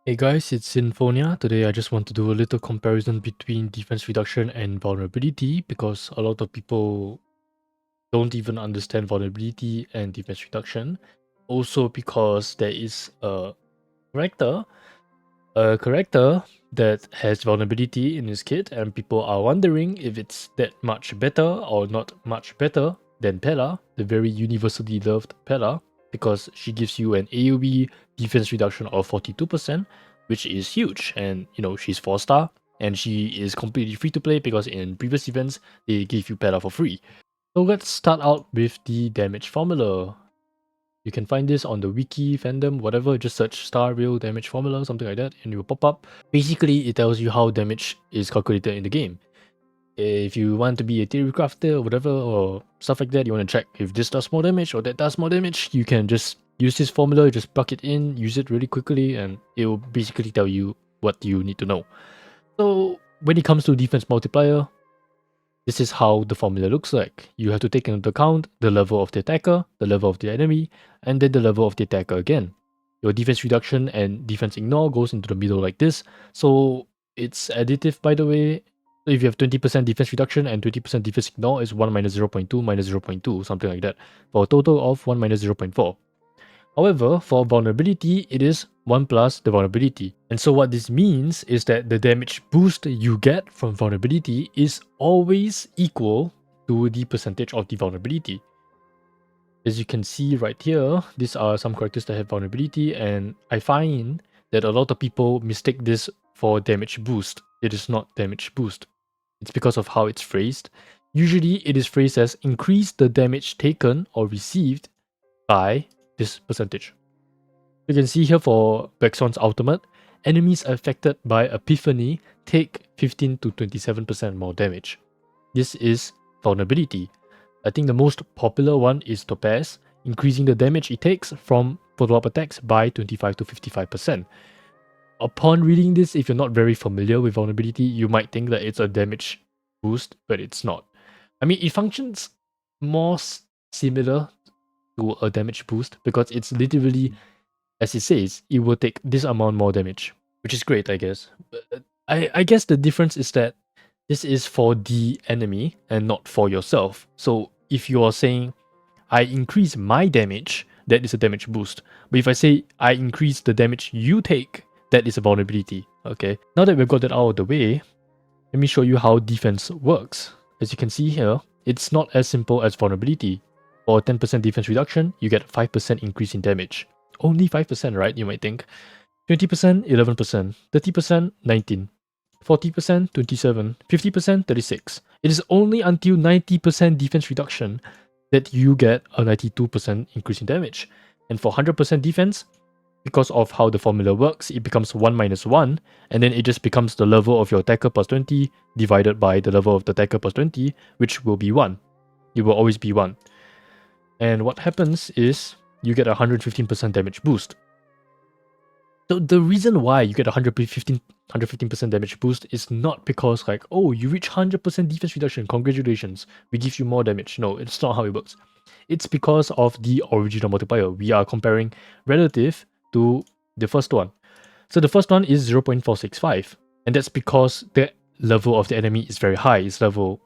Hey guys, it's Sinfonia. Today I just want to do a little comparison between defense reduction and vulnerability because a lot of people don't even understand vulnerability and defense reduction. Also because there is character, a character that has vulnerability in his kit and people are wondering if it's that much better or not much better than Pella, the very universally loved Pella, because she gives you an AoE defense reduction of 42%, which is huge. And she's 4-star and she is completely free to play because in previous events they give you Pella for free. So let's start out with the damage formula. You can find this on the wiki, fandom, whatever. Just search Star Rail damage formula, something like that, and it will pop up. Basically, it tells you how damage is calculated in the game. If you want to be a theory crafter or whatever, or stuff like that, you want to check if this does more damage or that does more damage, you can just use this formula, just plug it in, use it really quickly, and it will basically tell you what you need to know. So when it comes to defense multiplier, this is how the formula looks like. You have to take into account the level of the attacker, the level of the enemy, and then the level of the attacker again. Your defense reduction and defense ignore goes into the middle like this. So it's additive, by the way. So if you have 20% defense reduction and 20% defense ignore, it's 1 minus 0.2 minus 0.2, something like that, for a total of 1 minus 0.4. However, for vulnerability, it is 1 plus the vulnerability. And so what this means is that the damage boost you get from vulnerability is always equal to the percentage of the vulnerability. As you can see right here, these are some characters that have vulnerability, and I find that a lot of people mistake this for damage boost. It is not damage boost. It's because of how it's phrased. Usually, it is phrased as increase the damage taken or received by this percentage. You can see here for Vexon's ultimate, enemies affected by Epiphany take 15 to 27% more damage. This is vulnerability. I think the most popular one is Topaz, increasing the damage it takes from follow-up attacks by 25 to 55%. Upon reading this, if you're not very familiar with vulnerability, you might think that it's a damage boost, but it's not. I mean, it functions more similar to a damage boost because it's literally, as it says, it will take this amount more damage, which is great, I guess. But I guess the difference is that this is for the enemy and not for yourself. So if you are saying, I increase my damage, that is a damage boost. But if I say, I increase the damage you take, that is a vulnerability. Okay, now that we've got that out of the way, let me show you how defense works. As you can see here, it's not as simple as vulnerability. For 10% defense reduction, you get 5% increase in damage. Only 5%, right? You might think. 20%, 11%. 30%, 19. 40%, 27. 50%, 36. It is only until 90% defense reduction that you get a 92% increase in damage. And for 100% defense, because of how the formula works, it becomes 1 minus 1, and then it just becomes the level of your attacker plus 20 divided by the level of the attacker plus 20, which will be 1. It will always be 1. And what happens is you get a 115% damage boost. So the reason why you get a 115% damage boost is not because like, oh, you reach 100% defense reduction, congratulations, we give you more damage. No, it's not how it works. It's because of the original multiplier. We are comparing relative to the first one. So the first one is 0.465, and that's because the level of the enemy is very high. It's level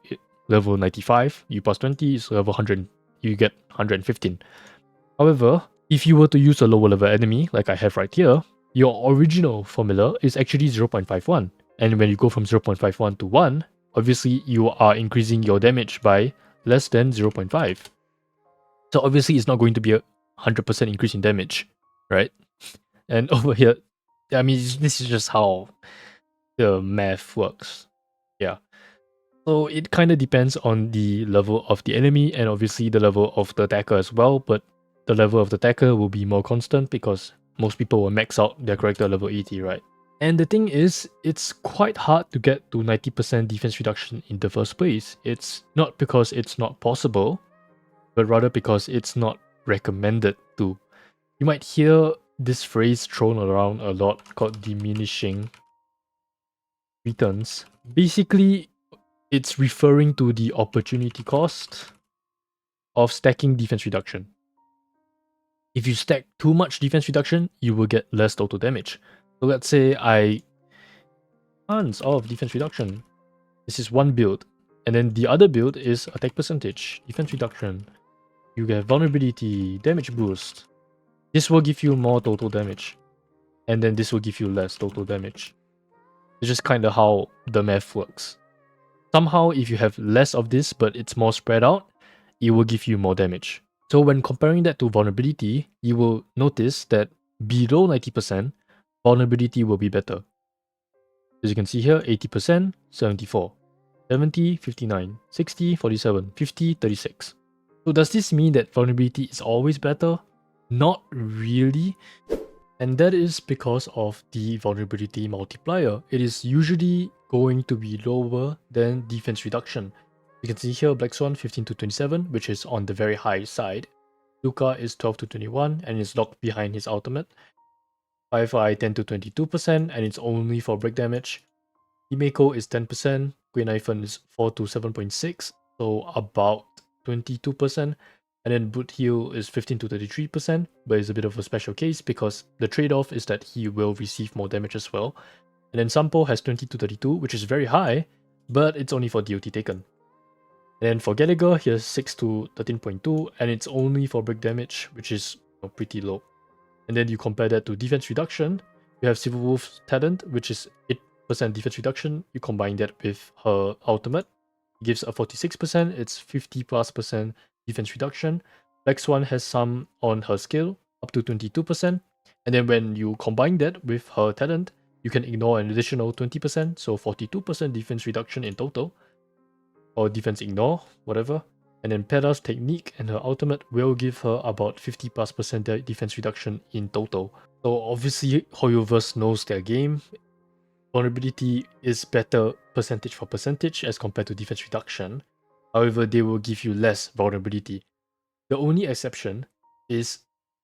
95, you plus 20, is level 100, you get 115. However, if you were to use a lower level enemy, like I have right here, your original formula is actually 0.51. And when you go from 0.51 to 1, obviously you are increasing your damage by less than 0.5. So obviously it's not going to be a 100% increase in damage, right? And over here, I mean, this is just how the math works. Yeah. So it kind of depends on the level of the enemy and obviously the level of the attacker as well, but the level of the attacker will be more constant because most people will max out their character level 80, right? And the thing is, it's quite hard to get to 90% defense reduction in the first place. It's not because it's not possible, but rather because it's not recommended to. You might hear this phrase thrown around a lot called diminishing returns. Basically, it's referring to the opportunity cost of stacking defense reduction. If you stack too much defense reduction, you will get less total damage. So let's say I tons of defense reduction. This is one build. And then the other build is attack percentage, defense reduction. You get vulnerability, damage boost. This will give you more total damage. And then this will give you less total damage. It's just kind of how the math works. Somehow, if you have less of this, but it's more spread out, it will give you more damage. So when comparing that to vulnerability, you will notice that below 90%, vulnerability will be better. As you can see here, 80%, 74. 70, 59, 60, 47, 50, 36. So does this mean that vulnerability is always better? Not really. And that is because of the vulnerability multiplier. It is usually going to be lower than defense reduction. You can see here Black Swan 15 to 27, which is on the very high side. Luca is 12 to 21 and is locked behind his ultimate. Firefly 10 to 22% and it's only for break damage. Himeko is 10%, Green Iphone is 4 to 7.6, so about 22%. And then Boot Heal is 15 to 33%, but it's a bit of a special case because the trade-off is that he will receive more damage as well. And then Sampo has 20 to 32, which is very high, but it's only for DOT taken. And then for Gallagher, he has 6 to 13.2, and it's only for break damage, which is pretty low. And then you compare that to defense reduction, you have Silverwolf's talent, which is 8% defense reduction. You combine that with her ultimate, it gives a 46%, it's 50+% defense reduction. Black Swan has some on her skill, up to 22%. And then when you combine that with her talent, you can ignore an additional 20%, so 42% defense reduction in total. Or defense ignore, whatever. And then Pera's technique and her ultimate will give her about 50+% defense reduction in total. So obviously Hoyoverse knows their game. Vulnerability is better percentage for percentage as compared to defense reduction. However, they will give you less vulnerability. The only exception is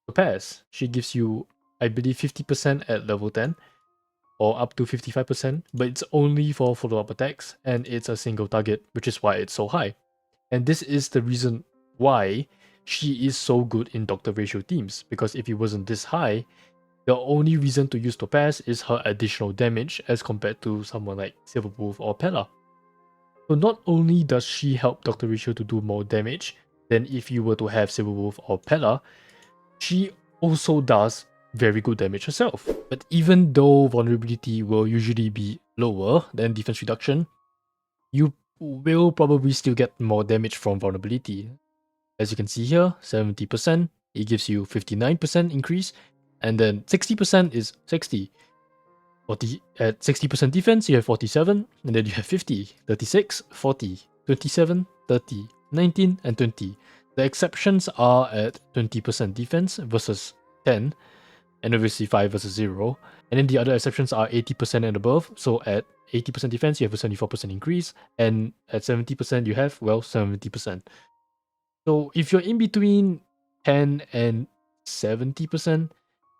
Topaz. She gives you, I believe, 50% at level 10 or up to 55%, but it's only for follow-up attacks and it's a single target, which is why it's so high. And this is the reason why she is so good in Doctor Ratio teams, because if it wasn't this high, the only reason to use Topaz is her additional damage as compared to someone like Silverwolf or Pella. So not only does she help Dr. Ratio to do more damage than if you were to have Silverwolf or Pella, she also does very good damage herself. But even though vulnerability will usually be lower than defense reduction, you will probably still get more damage from vulnerability. As you can see here, 70%, it gives you 59% increase, and then 60% is 60. 40, at 60% defense, you have 47, and then you have 50, 36, 40, 27, 30, 19, and 20. The exceptions are at 20% defense versus 10, and obviously 5 versus 0. And then the other exceptions are 80% and above. So at 80% defense, you have a 74% increase, and at 70%, you have, well, 70%. So if you're in between 10 and 70%,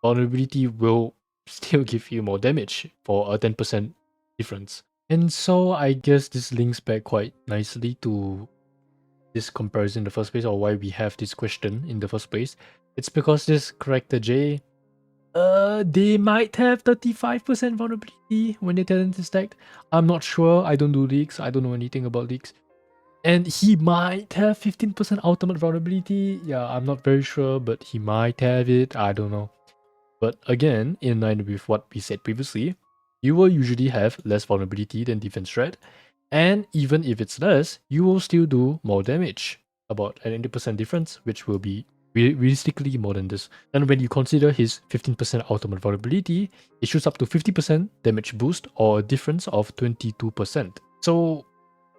vulnerability will still give you more damage for a 10% difference. And so I guess this links back quite nicely to this comparison in the first place, or why we have this question in the first place. It's because this character J, they might have 35% vulnerability when their talent is stacked. I'm not sure. I don't do leaks. I don't know anything about leaks. And he might have 15% ultimate vulnerability. Yeah, I'm not very sure, but he might have it. I don't know. But again, in line with what we said previously, you will usually have less vulnerability than defense threat. And even if it's less, you will still do more damage. About an 80% difference, which will be realistically more than this. And when you consider his 15% ultimate vulnerability, it shoots up to 50% damage boost or a difference of 22%. So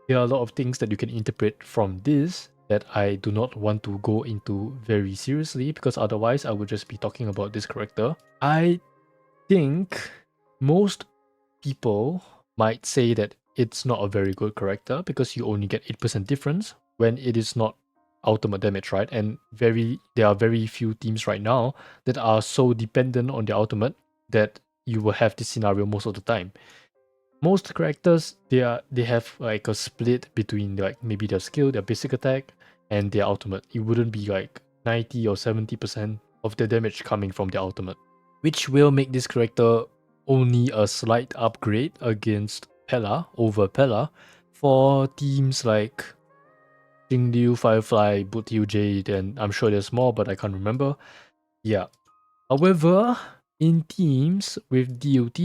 there are a lot of things that you can interpret from this that I do not want to go into very seriously, because otherwise I would just be talking about this character. I think most people might say that it's not a very good character because you only get 8% difference when it is not ultimate damage, right? And there are very few teams right now that are so dependent on their ultimate that you will have this scenario most of the time. Most characters, they have like a split between like maybe their skill, their basic attack, and their ultimate. It wouldn't be like 90 or 70% of the damage coming from their ultimate, which will make this character only a slight upgrade against Pella for teams like Xingdiu, Firefly, Boothill Jade, and I'm sure there's more, but I can't remember. Yeah. However, in teams with DOT,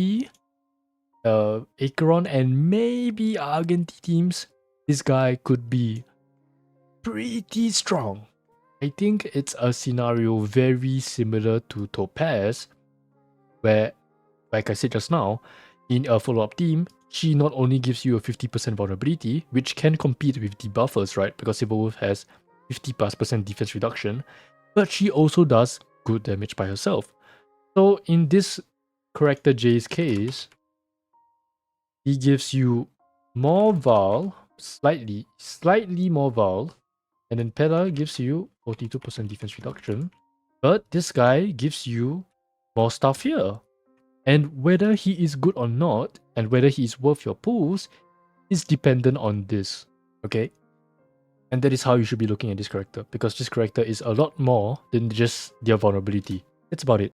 Acheron, and maybe Argenti teams, this guy could be pretty strong. I think it's a scenario very similar to Topaz, where, like I said just now, in a follow-up team, she not only gives you a 50% vulnerability, which can compete with debuffers, right? Because Silverwolf has 50+% defense reduction, but she also does good damage by herself. So in this character J's case, he gives you more Val, slightly more Val, and then Pella gives you 42% defense reduction. But this guy gives you more stuff here. And whether he is good or not, and whether he is worth your pulls, is dependent on this. Okay? And that is how you should be looking at this character, because this character is a lot more than just their vulnerability. That's about it.